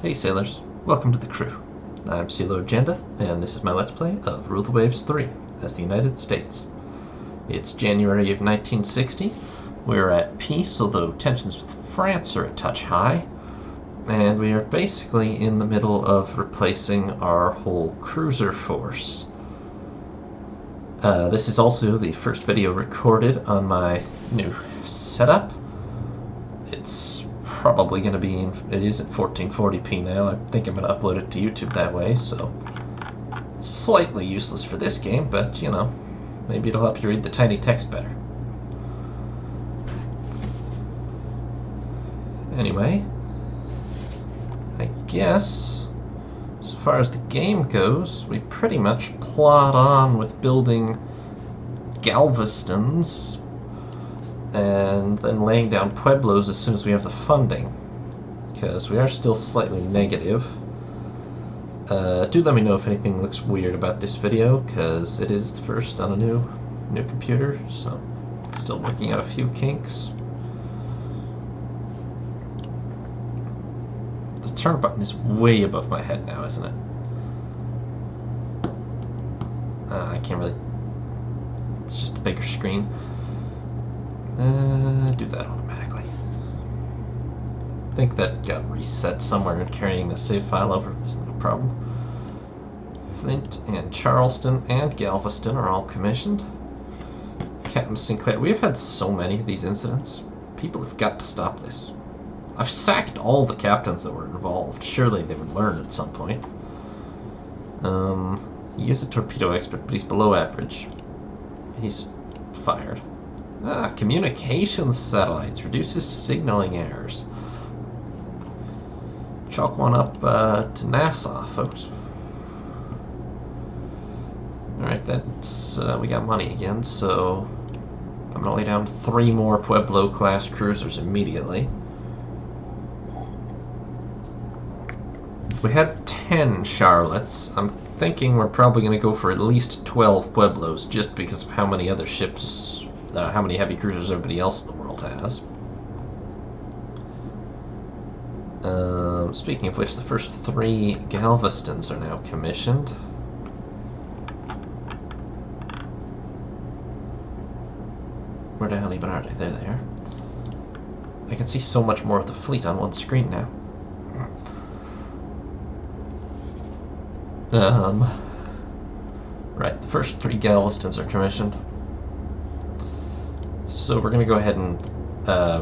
Hey sailors, welcome to the crew. I'm CeeLo Agenda, and this is my Let's Play of Rule the Waves 3 as the United States. It's January of 1960. We're at peace, although tensions with France are a touch high, and we are basically in the middle of replacing our whole cruiser force. This is also the first video recorded on my new setup. It's probably going to be it is at 1440p now. I think I'm going to upload it to YouTube that way, so it's slightly useless for this game, but you know, maybe it'll help you read the tiny text better. Anyway, I guess as far as the game goes, we pretty much plod on with building Galvestons and then laying down pueblos as soon as we have the funding, because we are still slightly negative. Do let me know if anything looks weird about this video, because it is the first on a new computer, so still working out a few kinks. The turn button is way above my head now, isn't it? I can't really... It's just a bigger screen. Do that automatically. I think that got reset somewhere, and carrying the save file over isn't a problem. Flint and Charleston and Galveston are all commissioned. Captain Sinclair, we have had so many of these incidents. People have got to stop this. I've sacked all the captains that were involved. Surely they would learn at some point. He is a torpedo expert, but he's below average. He's fired. Communications satellites reduces signaling errors. Chalk one up to Nassau, folks. Alright, that's we got money again, so I'm gonna lay down 3 more Pueblo class cruisers immediately. We had 10 Charlottes. I'm thinking we're probably gonna go for at least 12 Pueblos, just because of how many other ships, how many heavy cruisers everybody else in the world has. Speaking of which, the first 3 Galvestons are now commissioned. Where the hell even are they? There they are. I can see so much more of the fleet on one screen now. Right, the first 3 Galvestons are commissioned. So we're going to go ahead and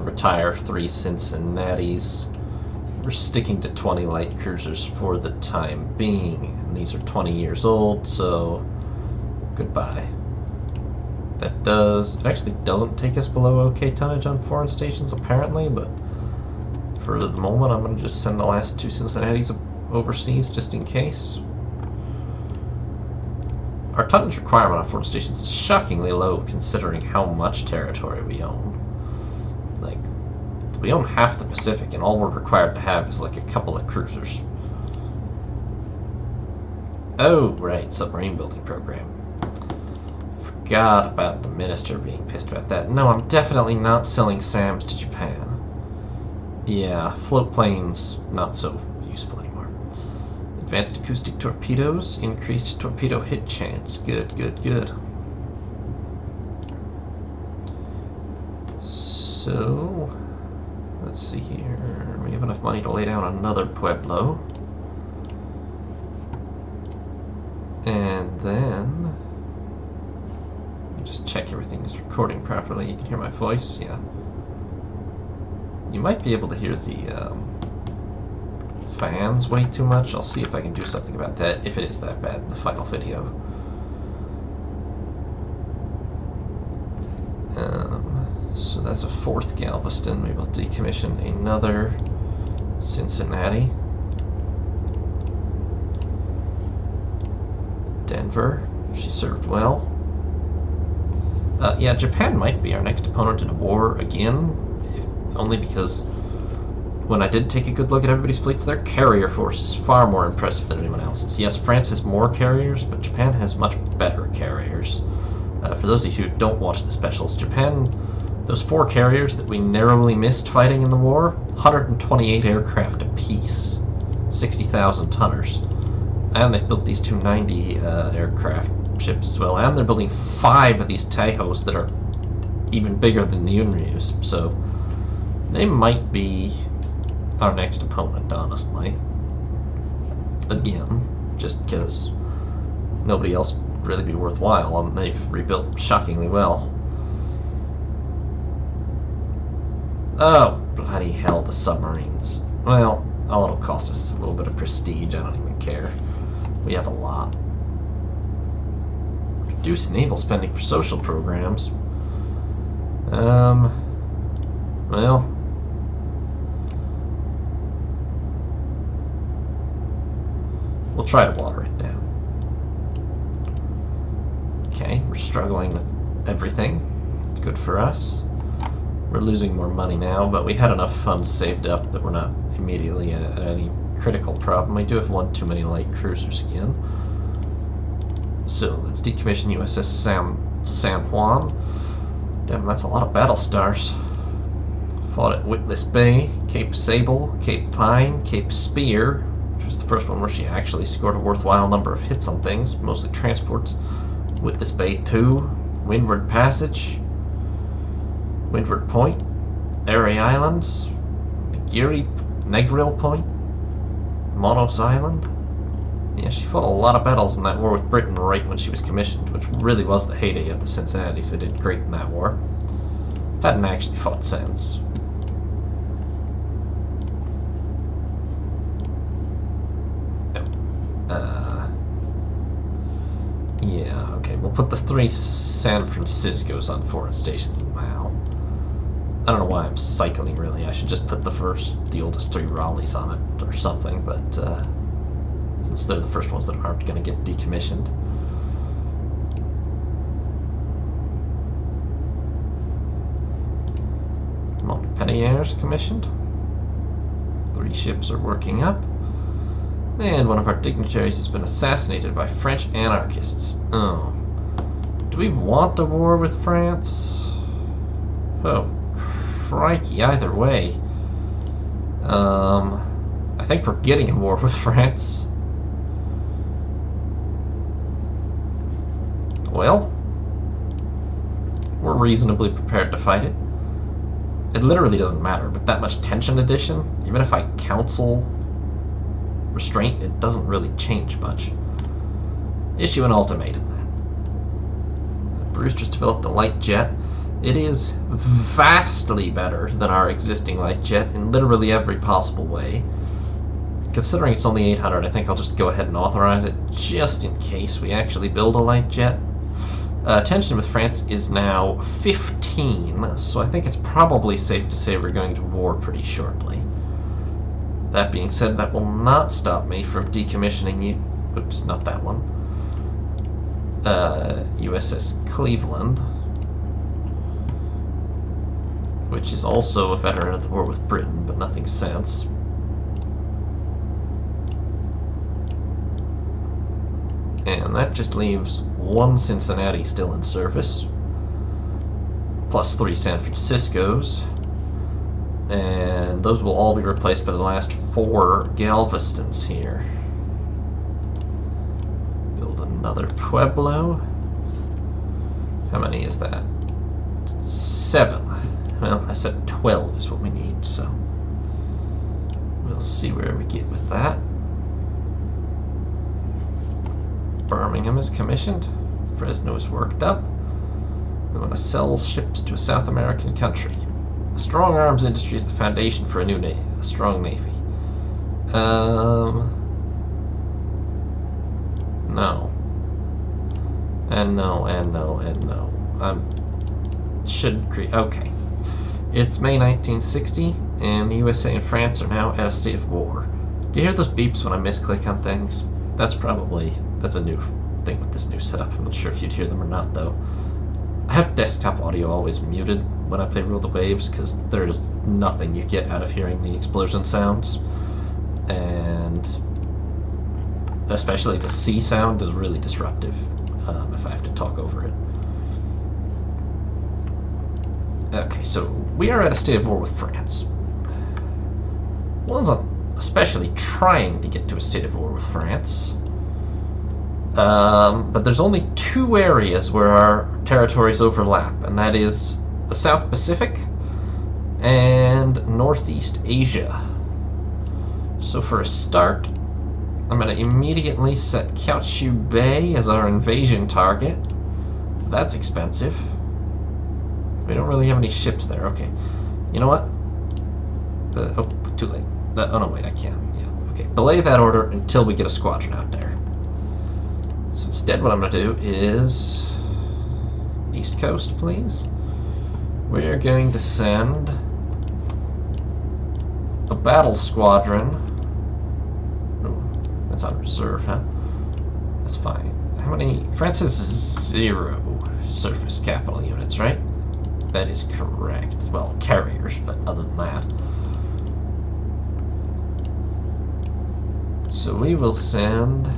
retire 3 Cincinnatis. We're sticking to 20 light cruisers for the time being. And these are 20 years old, so goodbye. It actually doesn't take us below OK tonnage on foreign stations apparently, but for the moment I'm going to just send the last 2 Cincinnatis overseas just in case. Our tonnage requirement on foreign stations is shockingly low considering how much territory we own. Like, we own half the Pacific and all we're required to have is like a couple of cruisers. Oh, right, submarine building program. Forgot about the minister being pissed about that. No, I'm definitely not selling SAMs to Japan. Yeah, float planes, not so useful anymore. Advanced acoustic torpedoes, increased torpedo hit chance. Good, good, good. So, let's see here. We have enough money to lay down another Pueblo. And then, let me just check everything is recording properly. You can hear my voice, yeah. You might be able to hear the fans way too much. I'll see if I can do something about that, if it is that bad in the final video. So that's a 4th Galveston. Maybe I'll decommission another Cincinnati. Denver. She served well. Yeah, Japan might be our next opponent in a war again, if only because when I did take a good look at everybody's fleets, their carrier force is far more impressive than anyone else's. Yes, France has more carriers, but Japan has much better carriers. For those of you who don't watch the specials, Japan, those 4 carriers that we narrowly missed fighting in the war, 128 aircraft apiece. 60,000 tonners. And they've built these 290 aircraft ships as well. And they're building 5 of these Taihos that are even bigger than the Unryus. So they might be our next opponent, honestly. Again, just because nobody else would really be worthwhile. They've rebuilt shockingly well. Oh, bloody hell, the submarines. Well, all it'll cost us is a little bit of prestige. I don't even care. We have a lot. Reduce naval spending for social programs. Well, we'll try to water it down. Okay, we're struggling with everything. Good for us. We're losing more money now, but we had enough funds saved up that we're not immediately at any critical problem. We do have one too many light cruisers again. So let's decommission USS San Juan. Damn, that's a lot of battle stars. Fought at Witless Bay, Cape Sable, Cape Pine, Cape Spear, which was the first one where she actually scored a worthwhile number of hits on things, mostly transports. Witless Bay 2, Windward Passage, Windward Point, Airy Islands, Negril Point, Monos Island. Yeah, she fought a lot of battles in that war with Britain right when she was commissioned, which really was the heyday of the Cincinnatis. They did great in that war. Hadn't actually fought since. Yeah, okay, we'll put the 3 San Franciscos on foreign stations now. I don't know why I'm cycling, really. I should just put the oldest 3 Raleighs on it or something, but since they're the first ones that aren't going to get decommissioned. Montpellier's commissioned. 3 ships are working up. And one of our dignitaries has been assassinated by French anarchists. Oh. Do we want a war with France? Oh, crikey, either way. I think we're getting a war with France. Well, we're reasonably prepared to fight it. It literally doesn't matter, but that much tension addition, even if I counsel restraint, it doesn't really change much. Issue an ultimatum then. Brewster's developed a light jet. It is vastly better than our existing light jet in literally every possible way. Considering it's only 800, I think I'll just go ahead and authorize it, just in case we actually build a light jet. Tension with France is now 15, so I think it's probably safe to say we're going to war pretty shortly. That being said, that will not stop me from decommissioning you. Oops, not that one. USS Cleveland, which is also a veteran of the war with Britain, but nothing since. And that just leaves 1 Cincinnati still in service, plus 3 San Franciscos. And those will all be replaced by the last 4 Galvestons here. Build another Pueblo. How many is that? 7. Well, I said 12 is what we need, so we'll see where we get with that. Birmingham is commissioned. Fresno is worked up. We want to sell ships to a South American country. A strong arms industry is the foundation for a strong navy. No. And no, and no, and no. Okay. It's May 1960, and the USA and France are now at a state of war. Do you hear those beeps when I misclick on things? That's a new thing with this new setup. I'm not sure if you'd hear them or not, though. I have desktop audio always muted when I play Rule the Waves, because there's nothing you get out of hearing the explosion sounds. And especially the C sound is really disruptive if I have to talk over it. Okay, so we are at a state of war with France. Wasn't especially trying to get to a state of war with France. But there's only two areas where our territories overlap, and that is the South Pacific and Northeast Asia. So for a start, I'm going to immediately set Kiautschou Bay as our invasion target. That's expensive. We don't really have any ships there. Okay. You know what? Oh, too late. Oh no, wait, I can. Yeah. Okay. Belay that order until we get a squadron out there. So instead, what I'm going to do is East Coast, please. We're going to send a battle squadron. Oh, that's on reserve, huh? That's fine. How many? France has 0 surface capital units, right? That is correct. Well, carriers, but other than that. So we will send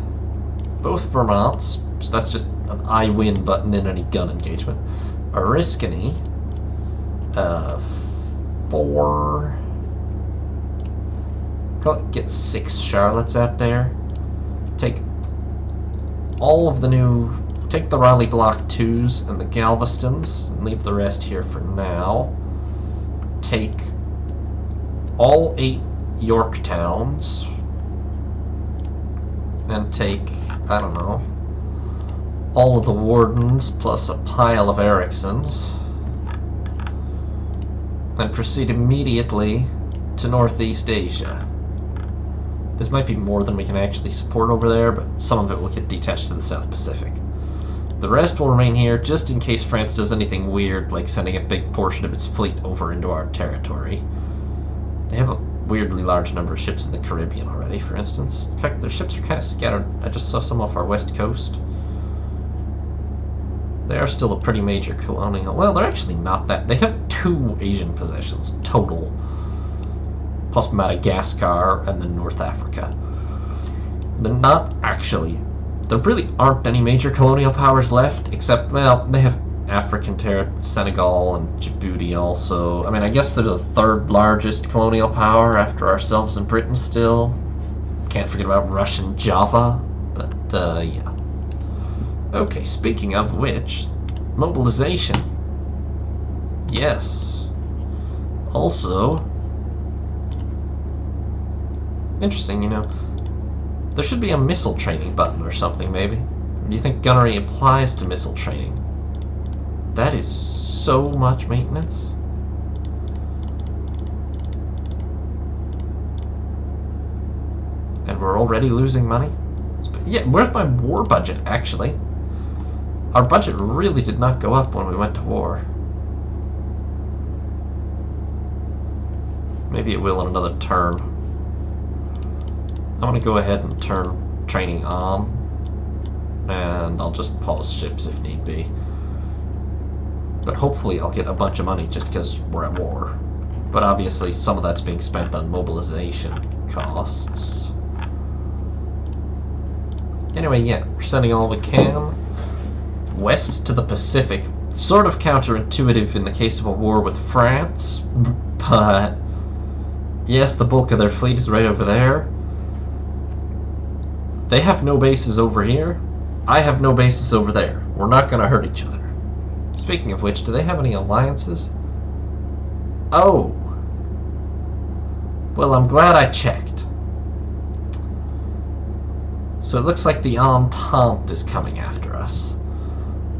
both Vermonts, so that's just an I win button in any gun engagement. Oriskany, 4. Get 6 Charlottes out there. Take all of the new. Take the Raleigh Block 2s and the Galvestons, and leave the rest here for now. Take all 8 Yorktowns, and take, I don't know, all of the Wardens plus a pile of Ericssons, and proceed immediately to Northeast Asia. This might be more than we can actually support over there, but some of it will get detached to the South Pacific. The rest will remain here just in case France does anything weird, like sending a big portion of its fleet over into our territory. They have a weirdly large number of ships in the Caribbean already, for instance. In fact, their ships are kind of scattered. I just saw some off our west coast. They are still a pretty major colonial. Well, they're actually not that. They have 2 Asian possessions total, plus Madagascar and then North Africa. They're not actually. There really aren't any major colonial powers left, except, well, they have African territory, Senegal and Djibouti also. I mean, I guess they're the 3rd largest colonial power after ourselves and Britain still. Can't forget about Russian Java, but, yeah. Okay, speaking of which, mobilization. Yes. Also, interesting, you know. There should be a missile training button or something, maybe. Or do you think gunnery applies to missile training? That is so much maintenance. And we're already losing money? Yeah, where's my war budget, actually? Our budget really did not go up when we went to war. Maybe it will in another term. I'm going to go ahead and turn training on, and I'll just pause ships if need be. But hopefully I'll get a bunch of money just because we're at war. But obviously some of that's being spent on mobilization costs. Anyway, yeah, we're sending all we can west to the Pacific. Sort of counterintuitive in the case of a war with France, but yes, the bulk of their fleet is right over there. They have no bases over here. I have no bases over there. We're not going to hurt each other. Speaking of which, do they have any alliances? Oh. Well, I'm glad I checked. So it looks like the Entente is coming after us.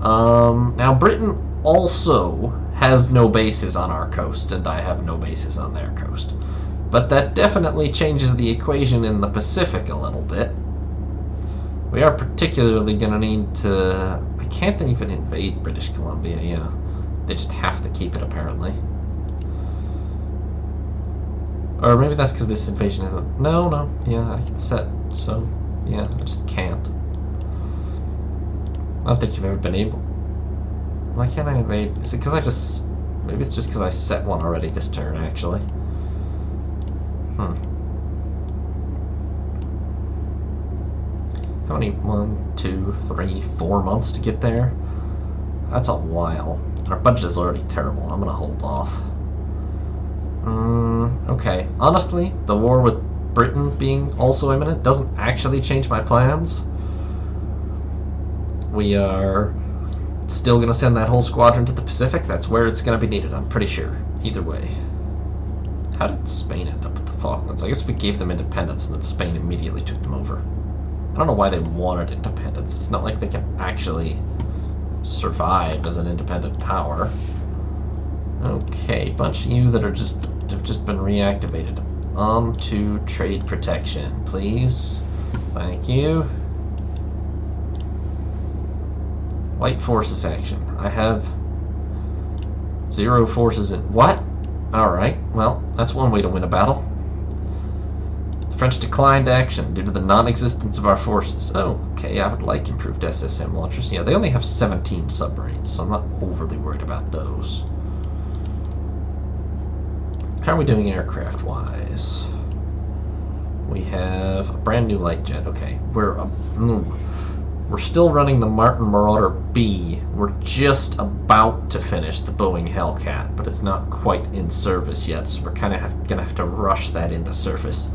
Now, Britain also has no bases on our coast, and I have no bases on their coast. But that definitely changes the equation in the Pacific a little bit. We are particularly going to need to... I can't even invade British Columbia, yeah. They just have to keep it, apparently. Or maybe that's because this invasion isn't... No, yeah, I can set, so... Yeah, I just can't. I don't think you've ever been able... Why can't I invade? Is it because I just... Maybe it's just because I set one already this turn, actually. How many? 1, 2, 3, 4 months to get there? That's a while. Our budget is already terrible. I'm gonna hold off. Okay. Honestly, the war with Britain being also imminent doesn't actually change my plans. We are still going to send that whole squadron to the Pacific. That's where it's going to be needed, I'm pretty sure. Either way. How did Spain end up with the Falklands? I guess we gave them independence and then Spain immediately took them over. I don't know why they wanted independence. It's not like they can actually survive as an independent power. Okay, bunch of you that have just been reactivated. On to trade protection, please. Thank you. Light forces action. I have 0 forces in... What? Alright, well, that's one way to win a battle. The French declined action due to the non-existence of our forces. Oh, okay, I would like improved SSM launchers. Yeah, they only have 17 submarines, so I'm not overly worried about those. How are we doing aircraft-wise? We have a brand new light jet. Okay, we're still running the Martin Marauder B. We're just about to finish the Boeing Hellcat, but it's not quite in service yet, so we're kind of going to have to rush that into service.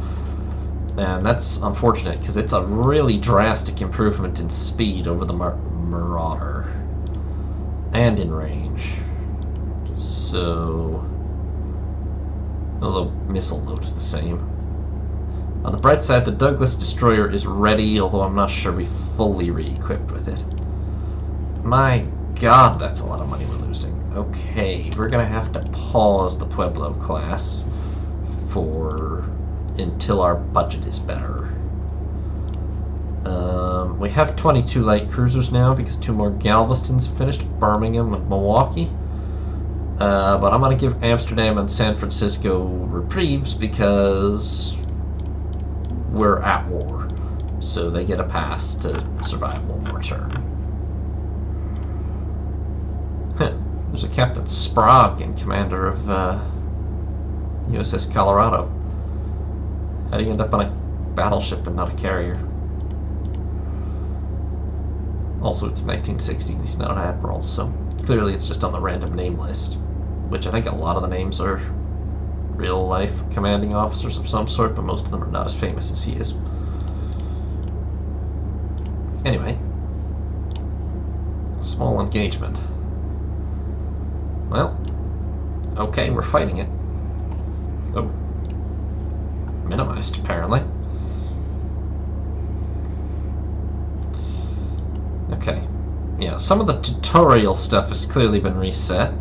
And that's unfortunate, because it's a really drastic improvement in speed over the Martin Marauder. And in range. So... although missile load is the same. On the bright side, the Douglas destroyer is ready, although I'm not sure we fully re-equipped with it. My god, that's a lot of money we're losing. Okay, we're gonna have to pause the Pueblo class until our budget is better. We have 22 light cruisers now because 2 more Galvestons finished, Birmingham and Milwaukee. But I'm going to give Amsterdam and San Francisco reprieves because we're at war. So they get a pass to survive one more turn. There's a Captain Sprague, commander of USS Colorado. How do you end up on a battleship and not a carrier? Also, it's 1960 and he's not an admiral, so clearly it's just on the random name list. Which I think a lot of the names are real-life commanding officers of some sort, but most of them are not as famous as he is. Anyway. A small engagement. Well, okay, we're fighting it. Oh. Minimized, apparently. Okay. Yeah, some of the tutorial stuff has clearly been reset.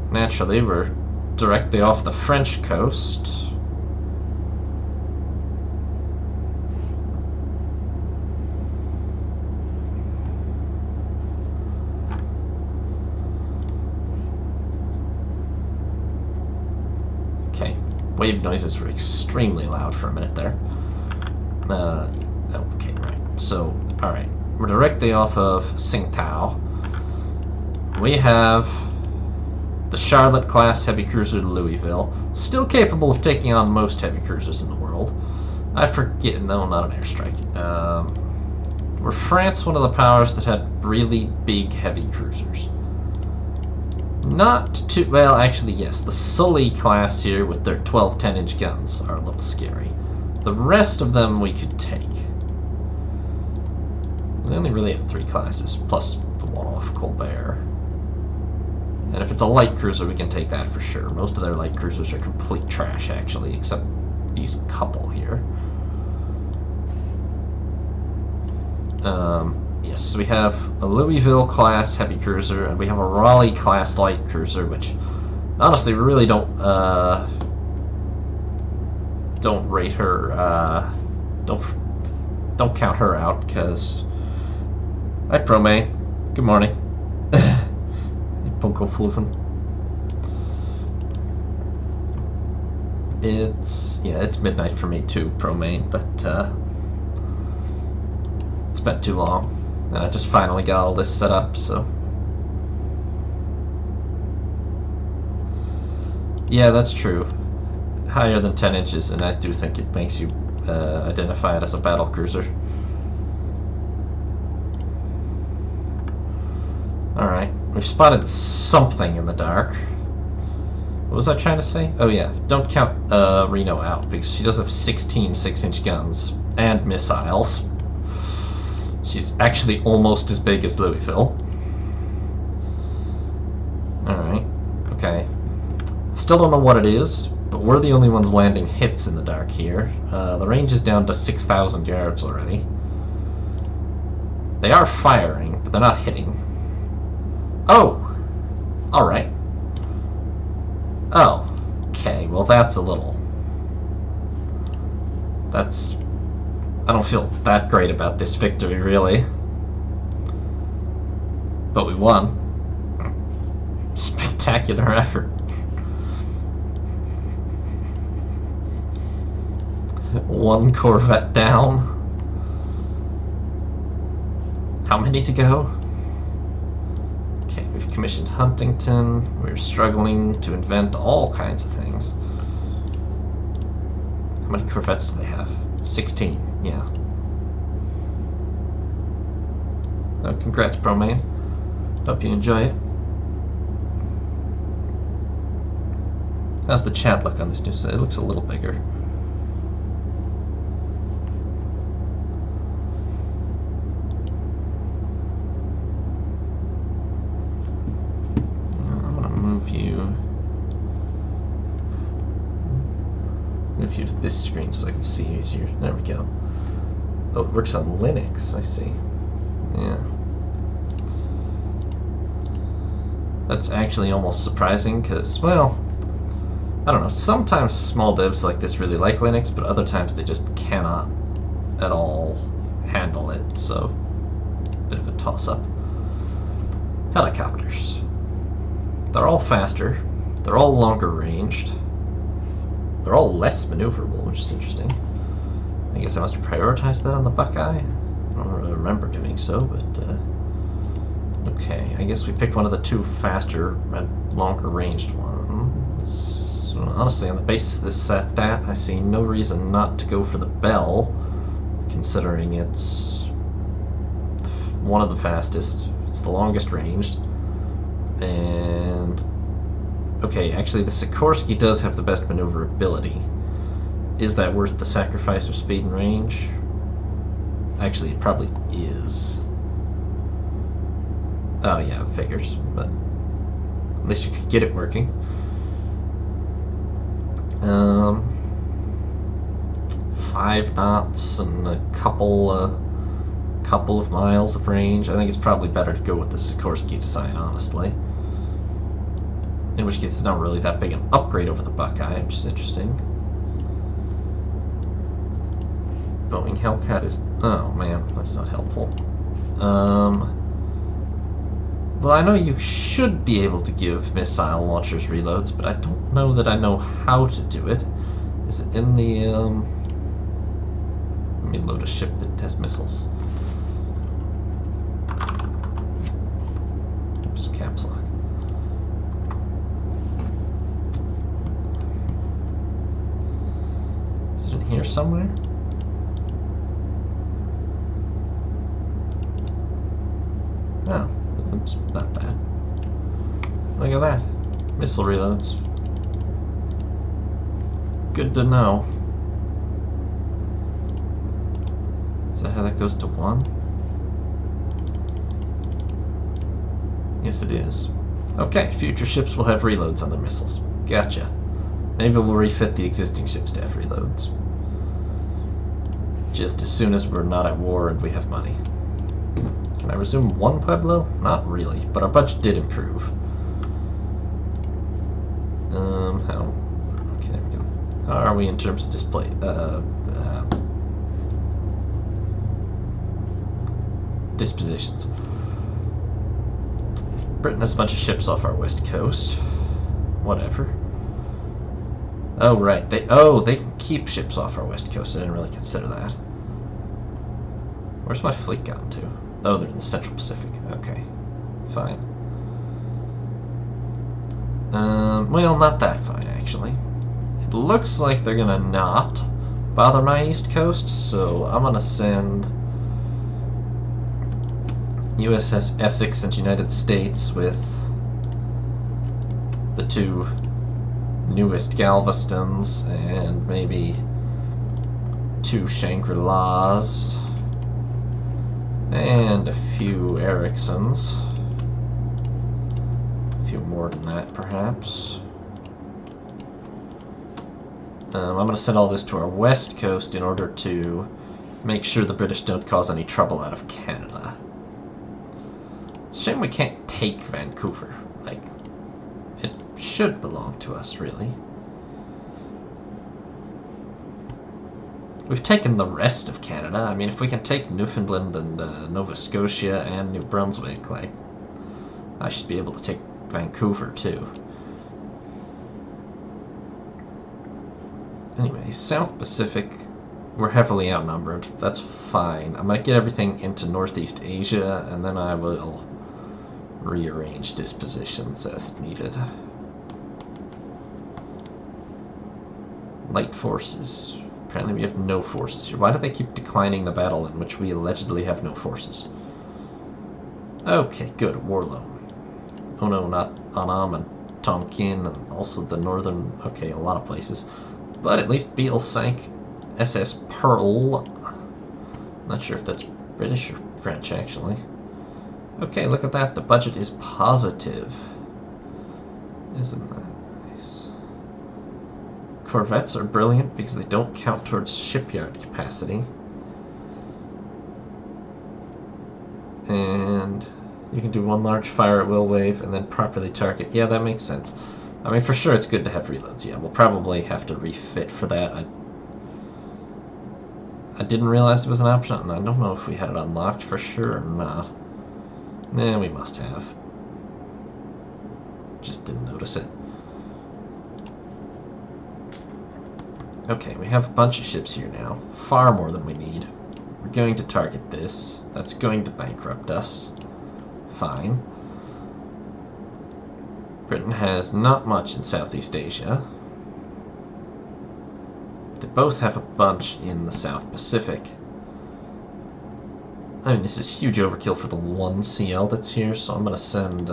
Naturally, we're directly off the French coast. Okay, wave noises were extremely loud for a minute there. Okay, right. So, alright, we're directly off of Tsingtao. We have the Charlotte-class heavy cruiser Louisville, still capable of taking on most heavy cruisers in the world. I forget, no, not an airstrike. Were France one of the powers that had really big heavy cruisers? Not too, well, actually, yes. The Sully class here with their 12 10-inch guns are a little scary. The rest of them we could take. We only really have 3 classes, plus the one off Colbert. And if it's a light cruiser, we can take that for sure. Most of their light cruisers are complete trash, actually, except these couple here. Yes, so we have a Louisville-class heavy cruiser, and we have a Raleigh-class light cruiser, which, honestly, we really don't rate her, don't count her out, because... Hi, Promay. Good morning. Punkelflufen. It's midnight for me too, Promane, but it's been too long. And I just finally got all this set up, so. Yeah, that's true. Higher than 10 inches, and I do think it makes you identify it as a battle cruiser. Alright, We've spotted something in the dark. What was I trying to say? Oh yeah, don't count Reno out, because she does have 16 6-inch guns and missiles. She's actually almost as big as Louisville. Alright, okay. Still don't know what it is, but we're the only ones landing hits in the dark here. The range is down to 6,000 yards already. They are firing, but they're not hitting. Oh! Alright. Oh. Okay, well that's a little... That's... I don't feel that great about this victory, really. But we won. Spectacular effort. One corvette down. How many to go? Okay, we've commissioned Huntington. We're struggling to invent all kinds of things. How many corvettes do they have? 16, yeah. Oh, congrats, Promain. Hope you enjoy it. How's the chat look on this new set? It looks a little bigger. I'm gonna move you to this screen so I can see you easier. There we go. Oh, it works on Linux, I see. Yeah. That's actually almost surprising because, well, I don't know, sometimes small devs like this really like Linux, but other times they just cannot at all handle it, so bit of a toss-up. Helicopters. They're all faster, they're all longer ranged, they're all less maneuverable, which is interesting. I guess I must prioritize that on the Buckeye. I don't really remember doing so, but okay, I guess we picked one of the two faster and longer ranged ones. Honestly, on the basis of this stat, I see no reason not to go for the Bell, considering it's one of the fastest, it's the longest ranged, and okay, actually the Sikorsky does have the best maneuverability. Is that worth the sacrifice of speed and range? Actually, it probably is. Oh yeah, it figures, but at least you could get it working. 5 knots and a couple of miles of range. I think it's probably better to go with the Sikorsky design, honestly. In which case, it's not really that big an upgrade over the Buckeye, which is interesting. Boeing Hellcat is... oh man, that's not helpful. Well, I know you should be able to give missile launchers reloads, but I don't know that I know how to do it. Is it in the, let me load a ship that has missiles. Oops, caps lock. Is it in here somewhere? Oh. It's not bad. Look at that. Missile reloads. Good to know. Is that how that goes to 1? Yes, it is. Okay, future ships will have reloads on their missiles. Gotcha. Maybe we'll refit the existing ships to have reloads. Just as soon as we're not at war and we have money. Can I resume one Pueblo? Not really, but our budget did improve. How? Okay, there we go. How are we in terms of display? Dispositions. Britain has a bunch of ships off our west coast. Whatever. Oh, right. They can keep ships off our west coast. I didn't really consider that. Where's my fleet gotten to? Oh, they're in the Central Pacific. Okay. Fine. Well, not that fine, actually. It looks like they're gonna not bother my east coast, so I'm gonna send USS Essex and United States with the two newest Galvestons and maybe two Shangri-Las and a few Ericssons. A few more than that, perhaps. I'm going to send all this to our west coast in order to make sure the British don't cause any trouble out of Canada. It's a shame we can't take Vancouver. Like, it should belong to us, really. We've taken the rest of Canada. I mean, if we can take Newfoundland and Nova Scotia and New Brunswick, like, I should be able to take Vancouver, too. Anyway, South Pacific, we're heavily outnumbered. That's fine. I'm going to get everything into Northeast Asia, and then I will rearrange dispositions as needed. Light forces. Apparently we have no forces here. Why do they keep declining the battle in which we allegedly have no forces? Okay, good. War loan. Oh no, not Annam and Tonkin, and also the northern... Okay, a lot of places. But at least Beale sank SS Pearl. Not sure if that's British or French, actually. Okay, look at that. The budget is positive. Isn't that nice? Corvettes are brilliant because they don't count towards shipyard capacity. And you can do one large fire at will wave and then properly target. Yeah, that makes sense. I mean, for sure it's good to have reloads. Yeah, we'll probably have to refit for that. I didn't realize it was an option, and I don't know if we had it unlocked for sure or not. Nah, we must have. Just didn't notice it. Okay, we have a bunch of ships here now. Far more than we need. We're going to target this. That's going to bankrupt us. Fine. Britain has not much in Southeast Asia. They both have a bunch in the South Pacific. I mean, this is huge overkill for the one CL that's here, so I'm going to send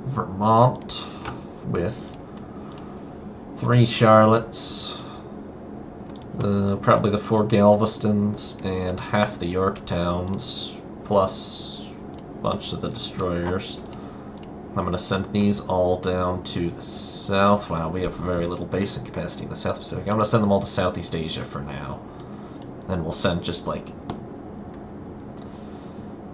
Vermont with 3 Charlottes, probably the 4 Galvestons, and half the Yorktowns, plus a bunch of the destroyers. I'm going to send these all down to the south. Wow, we have very little basic capacity in the South Pacific. I'm going to send them all to Southeast Asia for now. And we'll send just like...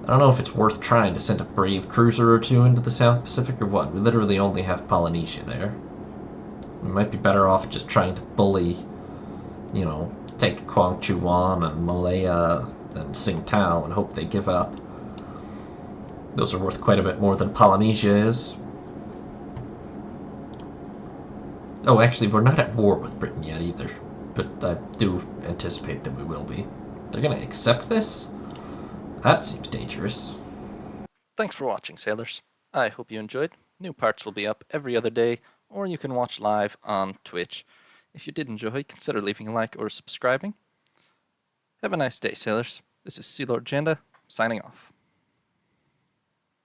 I don't know if it's worth trying to send a brave cruiser or 2 into the South Pacific or what. We literally only have Polynesia there. We might be better off just trying to bully, you know, take Kwangchuan and Malaya and Tsingtao and hope they give up. Those are worth quite a bit more than Polynesia is. Oh, actually, we're not at war with Britain yet either. But I do anticipate that we will be. They're going to accept this? That seems dangerous. Thanks for watching, sailors. I hope you enjoyed. New parts will be up every other day, or you can watch live on Twitch. If you did enjoy, consider leaving a like or subscribing. Have a nice day, sailors. This is Sea Lord Janda, signing off.